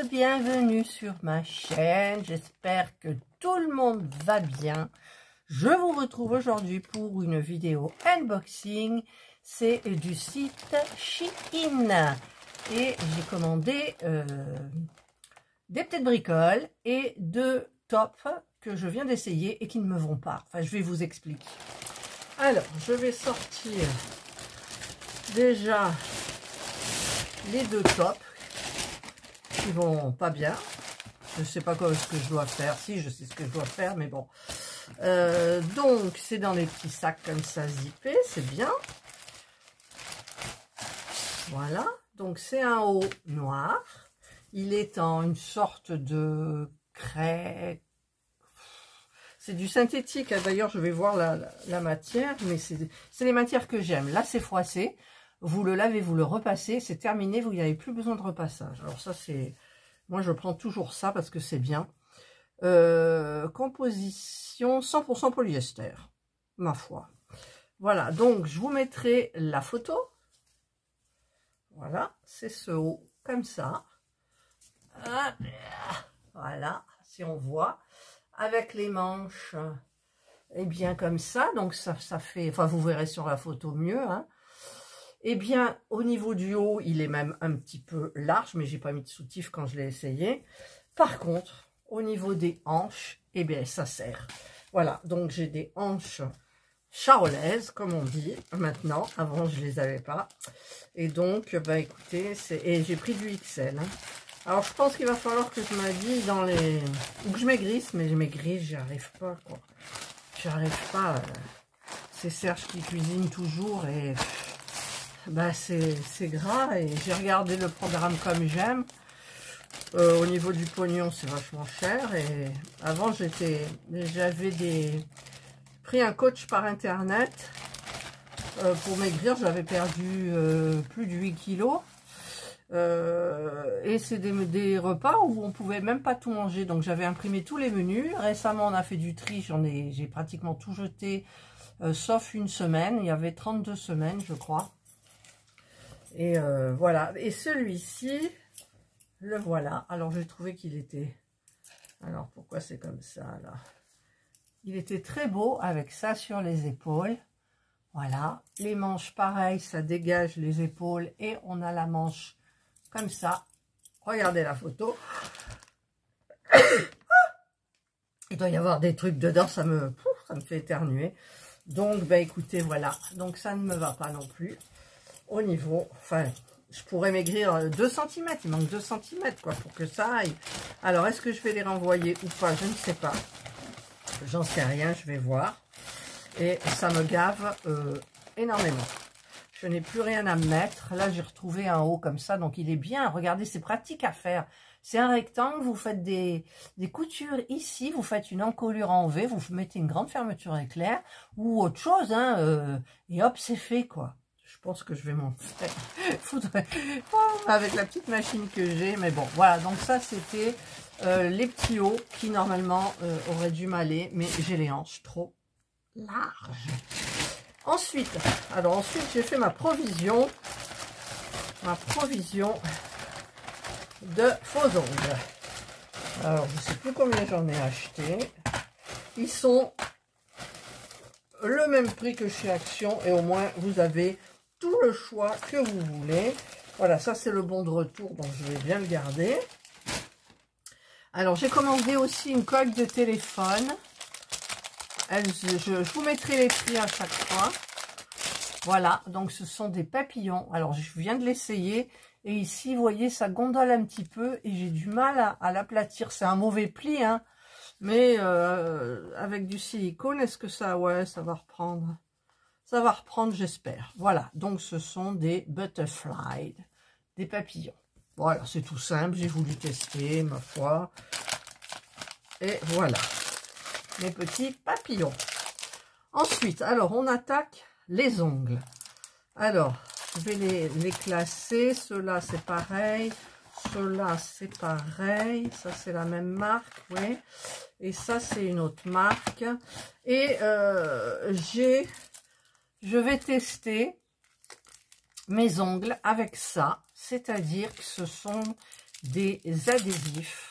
bienvenue sur ma chaîne, j'espère que tout le monde va bien. Je vous retrouve aujourd'hui pour une vidéo unboxing, c'est du site Shein et j'ai commandé des petites bricoles et deux tops que je viens d'essayer et qui ne me vont pas. Enfin, je vais vous expliquer. Alors, je vais sortir déjà les deux tops qui vont pas bien. Je sais pas ce que je dois faire. Si, je sais ce que je dois faire, mais bon. Donc, c'est dans les petits sacs comme ça, zippés. C'est bien. Voilà. Donc, c'est un haut noir. Il est en une sorte de craie. C'est du synthétique. D'ailleurs, je vais voir la matière. Mais c'est les matières que j'aime. Là, c'est froissé. Vous le lavez, vous le repassez, c'est terminé, vous n'avez plus besoin de repassage. Alors ça, c'est... Moi, je prends toujours ça parce que c'est bien. Composition 100% polyester, ma foi. Voilà, donc je vous mettrai la photo. Voilà, c'est ce haut, comme ça. Voilà, si on voit. Avec les manches, et bien comme ça. Donc ça fait... Enfin, vous verrez sur la photo mieux, hein. Eh bien, au niveau du haut, il est même un petit peu large, mais j'ai pas mis de soutif quand je l'ai essayé. Par contre, au niveau des hanches, eh bien, ça sert. Voilà, donc j'ai des hanches charolaises, comme on dit maintenant. Avant, je les avais pas. Et donc, bah écoutez, et j'ai pris du XL. Hein. Alors, je pense qu'il va falloir que je m'habille dans les... Ou que je maigrisse, mais je maigrisse, j'y arrive pas, quoi. J'y arrive pas. C'est Serge qui cuisine toujours et... Bah c'est gras et j'ai regardé le programme comme j'aime. Au niveau du pognon, c'est vachement cher. Et avant, j'avais pris un coach par internet pour maigrir. J'avais perdu plus de 8 kilos. Et c'est des repas où on pouvait même pas tout manger. Donc j'avais imprimé tous les menus. Récemment, on a fait du tri. J'ai pratiquement tout jeté, sauf une semaine. Il y avait 32 semaines, je crois. Et voilà, et celui-ci, le voilà. Alors j'ai trouvé qu'il était... Alors pourquoi c'est comme ça là? Il était très beau avec ça sur les épaules. Voilà, les manches pareil, ça dégage les épaules et on a la manche comme ça. Regardez la photo. Il doit y avoir des trucs dedans, ça me fait éternuer. Donc bah écoutez, voilà, donc ça ne me va pas non plus. Au niveau, enfin, je pourrais maigrir 2 cm, il manque 2 cm quoi, pour que ça aille. Alors, est-ce que je vais les renvoyer ou pas? Je ne sais pas. J'en sais rien, je vais voir. Et ça me gave énormément. Je n'ai plus rien à mettre. Là, j'ai retrouvé un haut comme ça, donc il est bien. Regardez, c'est pratique à faire. C'est un rectangle, vous faites des coutures ici, vous faites une encolure en V, vous mettez une grande fermeture éclair ou autre chose, hein, et hop, c'est fait, quoi. Je pense que je vais m'en faire. Faudrait... avec la petite machine que j'ai. Mais bon, voilà. Donc ça, c'était les petits hauts qui, normalement, auraient dû m'aller. Mais j'ai les hanches trop larges. Ensuite, j'ai fait ma provision. De faux ongles. Alors, je ne sais plus combien j'en ai acheté. Ils sont le même prix que chez Action. Et au moins, vous avez... tout le choix que vous voulez. Voilà, ça c'est le bon de retour, donc je vais bien le garder. Alors, j'ai commandé aussi une coque de téléphone. Je vous mettrai les prix à chaque fois. Voilà, donc ce sont des papillons. Alors, je viens de l'essayer. Et ici, vous voyez, ça gondole un petit peu. Et j'ai du mal à l'aplatir. C'est un mauvais pli, hein. Mais avec du silicone, est-ce que ça... Ouais, ça va reprendre. Ça va reprendre, j'espère. Voilà, donc ce sont des butterflies, des papillons. Voilà, c'est tout simple, j'ai voulu tester, ma foi. Et voilà, mes petits papillons. Ensuite, alors, on attaque les ongles. Alors, je vais les classer. Ceux-là, c'est pareil. Ceux-là, c'est pareil. Ça, c'est la même marque, oui. Et ça, c'est une autre marque. Et je vais tester mes ongles avec ça, c'est-à-dire que ce sont des adhésifs.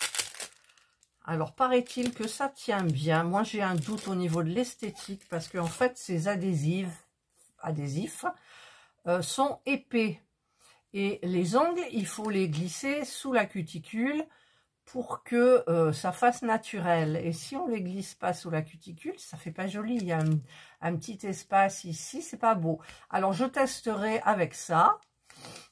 Alors, paraît-il que ça tient bien. Moi, j'ai un doute au niveau de l'esthétique parce qu'en fait, ces adhésifs sont épais. Et les ongles, il faut les glisser sous la cuticule pour que ça fasse naturel. Et si on les glisse pas sous la cuticule, ça fait pas joli. Il y a un petit espace ici, c'est pas beau. Alors, je testerai avec ça,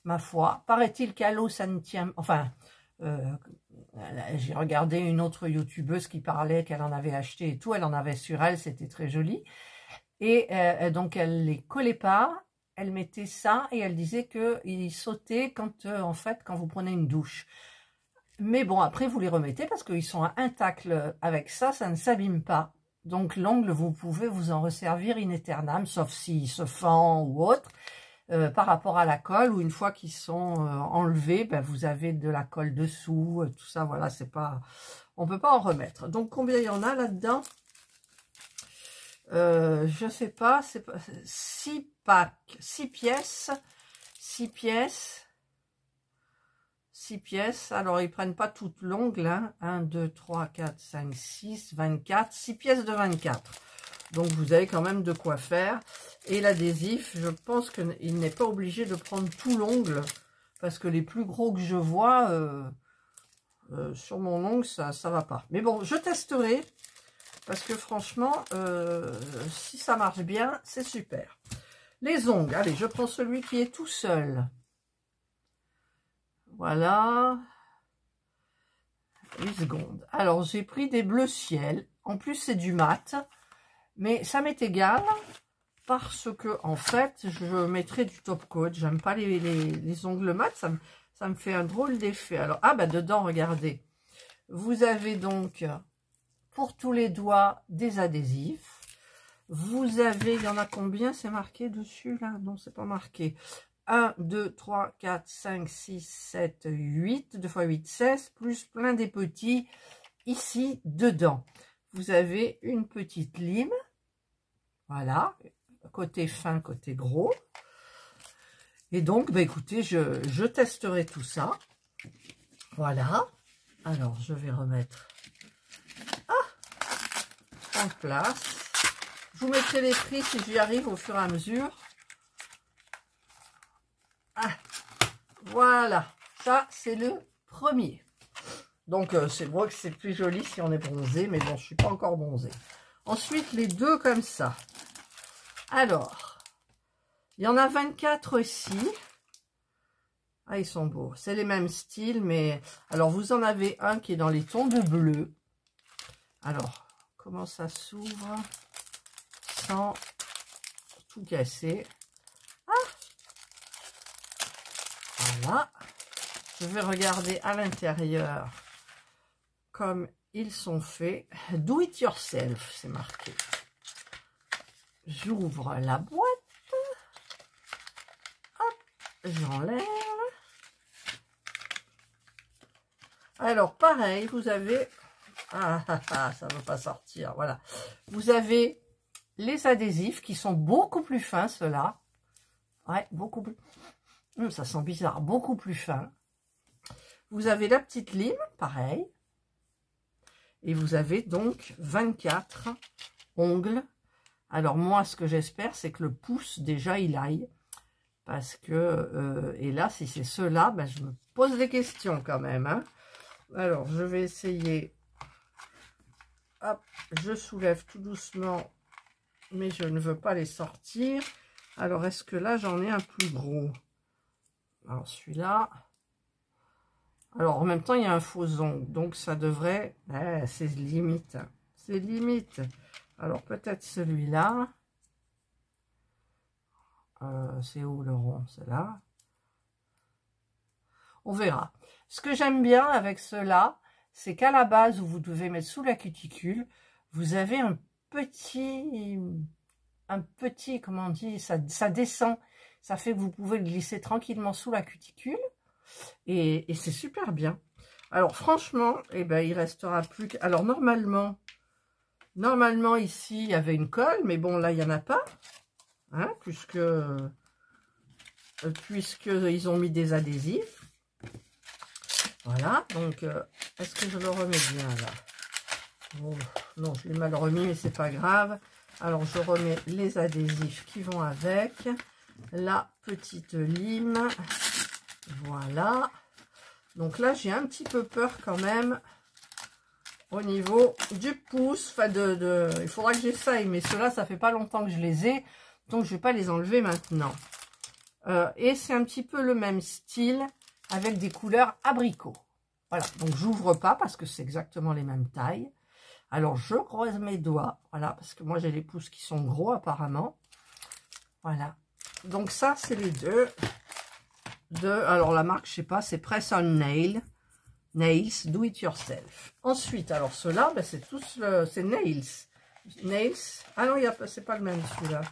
ma foi. Paraît-il qu'à l'eau, ça ne tient... Enfin, j'ai regardé une autre youtubeuse qui parlait qu'elle en avait acheté et tout. Elle en avait sur elle, c'était très joli. Et donc, elle les collait pas. Elle mettait ça et elle disait qu'il sautait quand, en fait, quand vous prenez une douche. Mais bon, après, vous les remettez parce qu'ils sont intacts avec ça, ça ne s'abîme pas. Donc, l'ongle, vous pouvez vous en resservir in aeternam, sauf s'il se fend ou autre. Par rapport à la colle, ou une fois qu'ils sont enlevés, ben, vous avez de la colle dessous, tout ça, voilà, c'est pas... On peut pas en remettre. Donc, combien il y en a là-dedans? Je sais pas, c'est pas... 6 packs, 6 pièces, 6 pièces... 6 pièces, alors ils prennent pas toute l'ongle, hein. 1, 2, 3, 4, 5, 6, 24, 6 pièces de 24. Donc vous avez quand même de quoi faire. Et l'adhésif, je pense qu'il n'est pas obligé de prendre tout l'ongle, parce que les plus gros que je vois, sur mon ongle, ça va pas. Mais bon, je testerai, parce que franchement, si ça marche bien, c'est super. Les ongles, allez, je prends celui qui est tout seul. Voilà, 8 secondes. Alors, j'ai pris des bleus ciel. En plus, c'est du mat. Mais ça m'est égal parce que, en fait, je mettrai du top coat. J'aime pas les ongles mat. Ça me fait un drôle d'effet. Alors, ah, bah, dedans, regardez. Vous avez donc, pour tous les doigts, des adhésifs. Vous avez, il y en a combien? C'est marqué dessus, là? Non, c'est pas marqué. 1, 2, 3, 4, 5, 6, 7, 8, 2 fois 8, 16, plus plein des petits ici dedans. Vous avez une petite lime, voilà, côté fin, côté gros. Et donc, bah, écoutez, je testerai tout ça. Voilà. Alors, je vais remettre en place. Je vous mettrai les prix si j'y arrive au fur et à mesure. Ah, voilà, ça c'est le premier. Donc c'est vrai que c'est plus joli si on est bronzé, mais bon, je suis pas encore bronzée. Ensuite, les deux comme ça. Alors, il y en a 24 ici. Ah, ils sont beaux. C'est les mêmes styles, mais... Alors, vous en avez un qui est dans les tons de bleu. Alors, comment ça s'ouvre sans tout casser? Voilà, je vais regarder à l'intérieur comme ils sont faits. Do it yourself, c'est marqué. J'ouvre la boîte. Hop, j'enlève. Alors, pareil, vous avez... Ah, ça ne veut pas sortir, voilà. Vous avez les adhésifs qui sont beaucoup plus fins, ceux-là. Ouais, beaucoup plus... ça sent bizarre, beaucoup plus fin. Vous avez la petite lime, pareil. Et vous avez donc 24 ongles. Alors moi, ce que j'espère, c'est que le pouce, déjà, il aille. Parce que, et là, si c'est ceux-là, ben, je me pose des questions quand même. Hein. Alors, je vais essayer. Hop, je soulève tout doucement, mais je ne veux pas les sortir. Alors, est-ce que là, j'en ai un plus gros? Alors, celui-là. Alors, en même temps, il y a un faux ongle. Donc, ça devrait... c'est limite. C'est limite. Alors, peut-être celui-là. C'est où le rond? C'est là. On verra. Ce que j'aime bien avec ceux-là, c'est qu'à la base, où vous devez mettre sous la cuticule, vous avez un petit, comment on dit, ça descend. Ça fait que vous pouvez le glisser tranquillement sous la cuticule. Et c'est super bien. Alors, franchement, eh ben, il restera plus que... Alors, normalement, ici, il y avait une colle, mais bon, là, il n'y en a pas. Hein, puisque ils ont mis des adhésifs. Voilà, donc est-ce que je le remets bien là? Oh, non, je l'ai mal remis, mais c'est pas grave. Alors, je remets les adhésifs qui vont avec. La petite lime. Voilà. Donc là, j'ai un petit peu peur quand même au niveau du pouce. Enfin, il faudra que j'essaye, mais ceux-là, ça fait pas longtemps que je les ai. Donc, je vais pas les enlever maintenant. Et c'est un petit peu le même style avec des couleurs abricots. Voilà, donc j'ouvre pas parce que c'est exactement les mêmes tailles. Alors je croise mes doigts, voilà, parce que moi j'ai les pouces qui sont gros apparemment. Voilà, donc ça c'est les deux. Alors la marque, je sais pas, c'est Press on Nails, Do It Yourself. Ensuite, alors ceux-là, ben, c'est tous, c'est Nails. Ah non, c'est pas le même celui-là.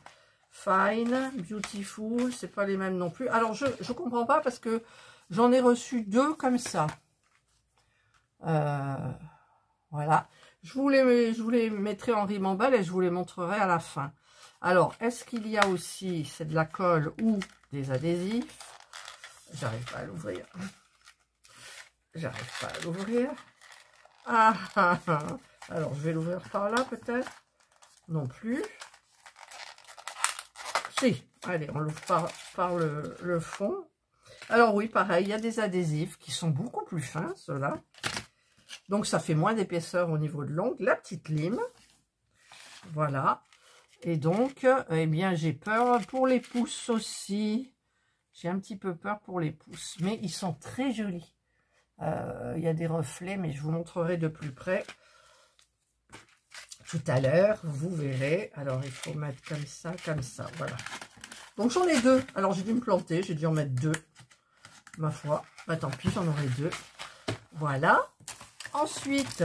Fine, Beautiful, c'est pas les mêmes non plus. Alors je comprends pas parce que j'en ai reçu deux comme ça. Voilà. Je vous les mettrai en ribambelle et je vous les montrerai à la fin. Alors, est-ce qu'il y a aussi, c'est de la colle ou des adhésifs? J'arrive pas à l'ouvrir. J'arrive pas à l'ouvrir. Ah, ah, ah. Alors, je vais l'ouvrir par là peut-être. Non plus. Si, allez, on l'ouvre par le fond. Alors oui, pareil, il y a des adhésifs qui sont beaucoup plus fins, ceux-là. Donc, ça fait moins d'épaisseur au niveau de l'ongle. La petite lime. Voilà. Et donc, eh bien, j'ai peur pour les pouces aussi. J'ai un petit peu peur pour les pouces. Mais ils sont très jolis. Il y a des reflets, mais je vous montrerai de plus près tout à l'heure. Vous verrez. Alors, il faut mettre comme ça. Voilà. Donc, j'en ai deux. Alors, j'ai dû me planter. J'ai dû en mettre deux. Ma foi. Bah, tant pis, j'en aurai deux. Voilà. Ensuite,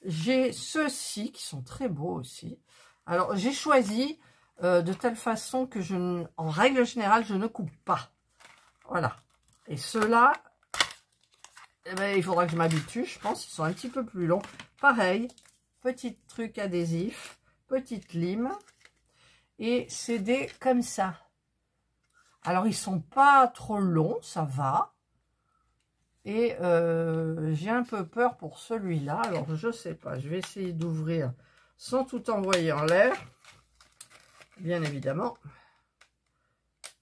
j'ai ceux-ci qui sont très beaux aussi. Alors, j'ai choisi de telle façon que en règle générale, je ne coupe pas. Voilà. Et ceux-là, eh ben, il faudra que je m'habitue, je pense. Ils sont un petit peu plus longs. Pareil, petit truc adhésif, petite lime. Et c'est des comme ça. Alors, ils sont pas trop longs, ça va. Et j'ai un peu peur pour celui-là. Alors, je sais pas. Je vais essayer d'ouvrir sans tout envoyer en l'air. Bien évidemment.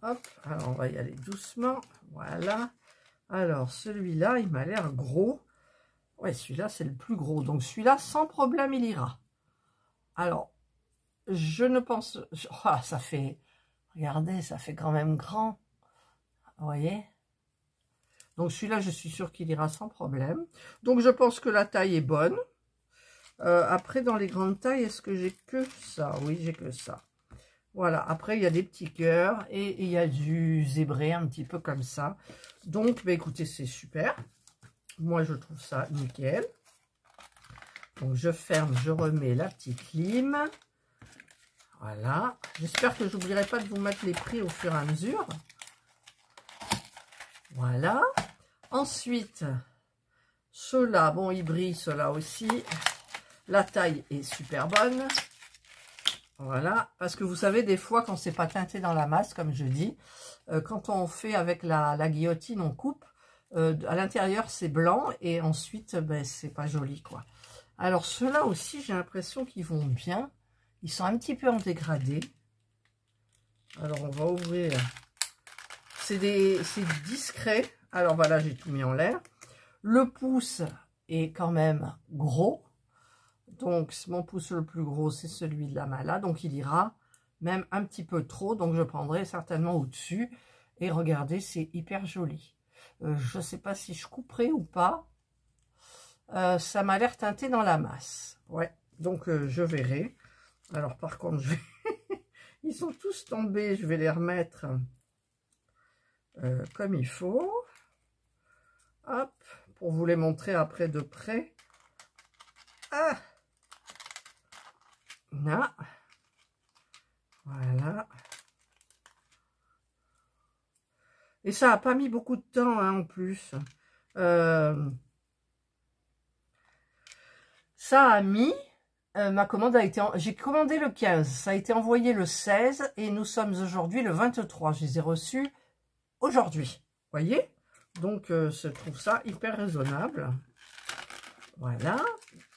Hop. Alors, on va y aller doucement. Voilà. Alors, celui-là, il m'a l'air gros. Ouais, celui-là, c'est le plus gros. Donc, celui-là, sans problème, il ira. Alors, je ne pense... Oh, ça fait... Regardez, ça fait quand même grand. Vous voyez ? Donc celui-là, je suis sûre qu'il ira sans problème. Donc je pense que la taille est bonne. Après, dans les grandes tailles, est-ce que j'ai que ça? Oui, j'ai que ça. Voilà, après, il y a des petits cœurs et il y a du zébré, un petit peu comme ça. Donc, bah, écoutez, c'est super. Moi, je trouve ça nickel. Donc, je ferme, je remets la petite lime. Voilà. J'espère que je n'oublierai pas de vous mettre les prix au fur et à mesure. Voilà. Ensuite, ceux-là, bon, ils brillent, ceux-là aussi. La taille est super bonne. Voilà. Parce que vous savez, des fois, quand c'est pas teinté dans la masse, comme je dis, quand on fait avec la guillotine, on coupe. À l'intérieur, c'est blanc. Et ensuite, ben, c'est pas joli, quoi. Alors, ceux-là aussi, j'ai l'impression qu'ils vont bien. Ils sont un petit peu en dégradé. Alors, on va ouvrir... C'est discret. Alors voilà, j'ai tout mis en l'air. Le pouce est quand même gros. Donc, mon pouce le plus gros, c'est celui de la main là. Donc, il ira même un petit peu trop. Donc, je prendrai certainement au-dessus. Et regardez, c'est hyper joli. Je ne sais pas si je couperai ou pas. Ça m'a l'air teinté dans la masse. Ouais, donc je verrai. Alors, par contre, ils sont tous tombés. Je vais les remettre... comme il faut. Hop, pour vous les montrer après de près. Ah, là. Voilà. Et ça n'a pas mis beaucoup de temps, hein, en plus. Ça a mis... ma commande a été... J'ai commandé le 15. Ça a été envoyé le 16. Et nous sommes aujourd'hui le 23. Je les ai reçus... aujourd'hui, voyez, Donc, je trouve ça hyper raisonnable. Voilà.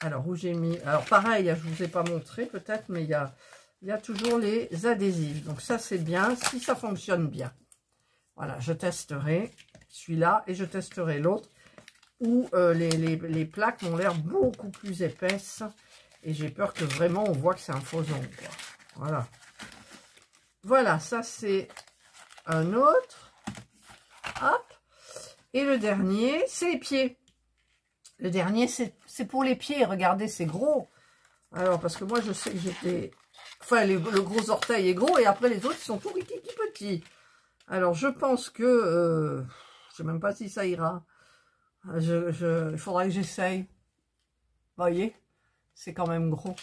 Alors, où j'ai mis... Alors, pareil, je ne vous ai pas montré peut-être, mais il y a toujours les adhésifs. Donc, ça, c'est bien, si ça fonctionne bien. Voilà, je testerai celui-là et je testerai l'autre où les plaques m'ont l'air beaucoup plus épaisses. Et j'ai peur que vraiment, on voit que c'est un faux ongle, quoi. Voilà. Voilà, ça, c'est un autre. Hop. Et le dernier, c'est les pieds. Le dernier, c'est pour les pieds. Regardez, c'est gros. Alors, parce que moi, je sais que j'étais... Enfin, le gros orteil est gros et après, les autres, ils sont tout petits. Alors, je pense que... je sais même pas si ça ira. Il faudra que j'essaye. Vous voyez, c'est quand même gros.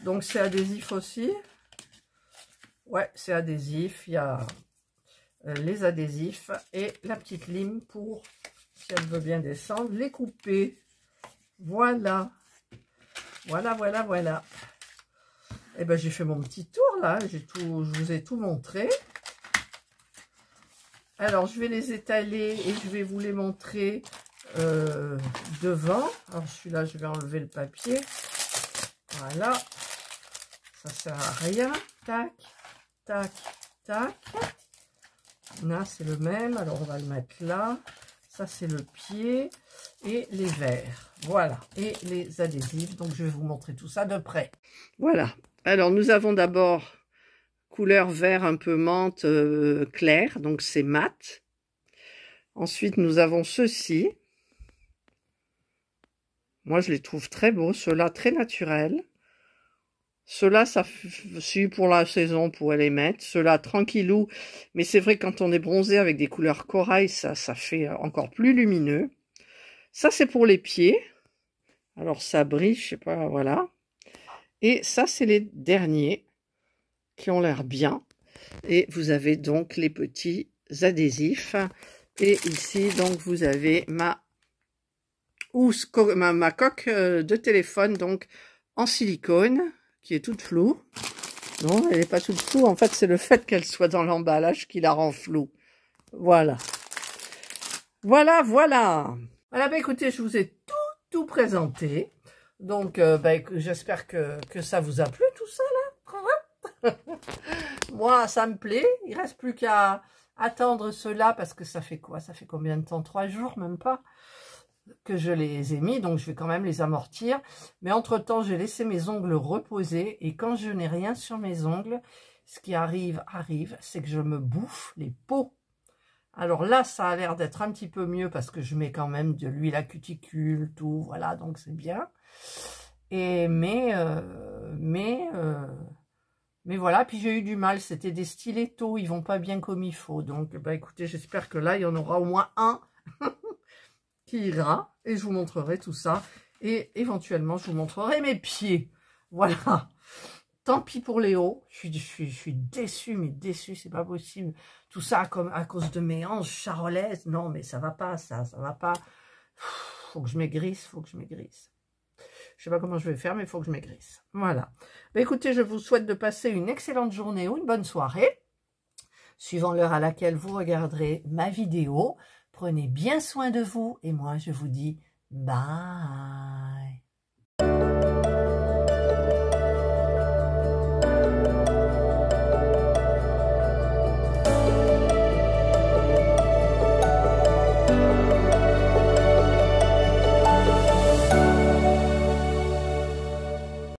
Donc, c'est adhésif aussi. Ouais, c'est adhésif. Il y a les adhésifs et la petite lime pour... Si elle veut bien descendre, les couper. Voilà. Voilà. Et ben j'ai fait mon petit tour là. Je vous ai tout montré. Alors je vais les étaler et je vais vous les montrer devant. Alors celui-là, je vais enlever le papier. Voilà. Ça sert à rien. Tac, tac, tac. Là, c'est le même. Alors on va le mettre là. Ça, c'est le pied et les verres. Voilà. Et les adhésifs. Donc, je vais vous montrer tout ça de près. Voilà. Alors, nous avons d'abord couleur vert un peu menthe clair. Donc, c'est mat. Ensuite, nous avons ceux-ci. Moi, je les trouve très beaux. Ceux-là, très naturels. Ceux-là, ça suit pour la saison, on pourrait les mettre. Ceux-là, tranquillou. Mais c'est vrai, quand on est bronzé avec des couleurs corail, ça fait encore plus lumineux. Ça, c'est pour les pieds. Alors, ça brille, je sais pas, voilà. Et ça, c'est les derniers qui ont l'air bien. Et vous avez donc les petits adhésifs. Et ici, donc, vous avez ma coque de téléphone, donc, en silicone, qui est toute floue. Non, elle n'est pas toute floue. En fait, c'est le fait qu'elle soit dans l'emballage qui la rend floue. Voilà. Voilà. Voilà, bah écoutez, je vous ai tout présenté. Donc, j'espère que ça vous a plu, tout ça, là. Moi, ça me plaît. Il reste plus qu'à attendre cela, parce que ça fait quoi? Ça fait combien de temps? 3 jours, même pas, que je les ai mis, donc je vais quand même les amortir. Mais entre-temps, j'ai laissé mes ongles reposer, et quand je n'ai rien sur mes ongles, ce qui arrive, c'est que je me bouffe les peaux. Alors là, ça a l'air d'être un petit peu mieux, parce que je mets quand même de l'huile à cuticule, tout, voilà, donc c'est bien. Et mais voilà, puis j'ai eu du mal, c'était des stilettos, ils vont pas bien comme il faut. Donc, écoutez, j'espère que là, il y en aura au moins un qui ira, et je vous montrerai tout ça. Et éventuellement, je vous montrerai mes pieds. Voilà. Tant pis pour les hauts. Je suis déçue, mais déçue, c'est pas possible. Tout ça à cause de mes hanches charolaises. Non, mais ça va pas, ça va pas. Faut que je maigrisse, Je sais pas comment je vais faire, mais il faut que je maigrisse. Voilà. Écoutez, je vous souhaite de passer une excellente journée ou une bonne soirée, suivant l'heure à laquelle vous regarderez ma vidéo. Prenez bien soin de vous et moi, je vous dis bye.